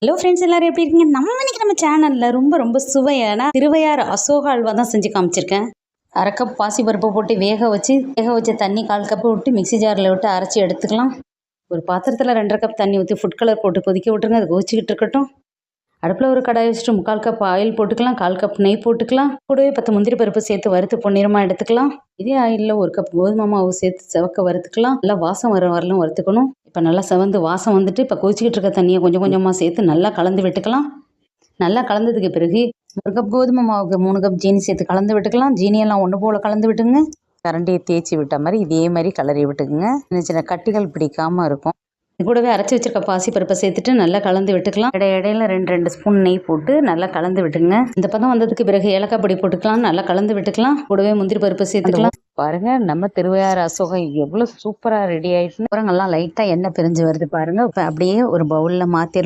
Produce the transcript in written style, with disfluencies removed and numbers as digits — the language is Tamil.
ஹலோ ஃப்ரெண்ட்ஸ், எல்லாரும் எப்படி இருக்கீங்க? நம்ம சேனல்ல ரொம்ப ரொம்ப சுவையான திருவையாறு அசோகா அல்வா தான் செஞ்சு காமிச்சிருக்கேன். அரை கப் பாசிப்பருப்பை போட்டு வேக வச்ச தண்ணி 1/4 கப்பு விட்டு மிக்ஸி ஜாரில் விட்டு அரைச்சி எடுத்துக்கலாம். ஒரு பாத்திரத்தில் 2.5 கப் தண்ணி ஊற்றி ஃபுட் கலர் போட்டு கொதிக்க விட்டுருங்க. அது கொதிச்சுக்கிட்டு இருக்கட்டும். அடுப்பில் ஒரு கடாய் வச்சுட்டு 3/4 கப் ஆயில் போட்டுக்கலாம். 1/4 கப் நெய் போட்டுக்கலாம். கூடவே 10 முந்திரி பருப்பு சேர்த்து வறுத்து பொன்னிறமாக எடுத்துக்கலாம். இதே ஆயிலில் 1 கப் கோதுமை மாவு சேர்த்து செவக்க வறுத்துக்கலாம். நல்லா வாசம் வரலும் வறுத்துக்கணும். இப்போ நல்லா செவந்து வாசம் வந்துட்டு இப்போ கொதிச்சுக்கிட்டு இருக்க தண்ணியை கொஞ்சம் கொஞ்சமாக சேர்த்து நல்லா கலந்து விட்டுக்கலாம். நல்லா கலந்ததுக்கு பிறகு 1 கப் கோதுமை மாவுக்கு 3 கப் ஜீனி சேர்த்து கலந்து விட்டுக்கலாம். ஜீனியெல்லாம் ஒன்று போல் கலந்து விட்டுங்க. கரண்டியை தேய்ச்சி விட்ட மாதிரி இதே மாதிரி கலரி விட்டுக்குங்க. சின்ன சின்ன கட்டிகள் பிடிக்காமல் இருக்கும். இது கூடவே அரைச்சி வச்சிருக்க பாசிப்பருப்பை சேர்த்துட்டு நல்லா கலந்து விட்டுக்கலாம். இடையில 2 ஸ்பூன் நெய் போட்டு நல்லா கலந்து விட்டுங்க. இந்த பதம் வந்ததுக்கு பிறகு ஏலக்காய் பொடி போட்டுக்கலாம். நல்லா கலந்து விட்டுக்கலாம். கூடவே முந்திரி பருப்பு சேர்த்துக்கலாம். பாருங்க, நம்ம திருவையாறு அசோகம் எவ்வளோ சூப்பராக ரெடி ஆயிடுச்சுன்னு. அப்புறம் நல்லா லைட்டாக எண்ணெய் பிரிஞ்சு வருது பாருங்க. இப்போ அப்படியே ஒரு பவுலில் மாற்றிடலாம்.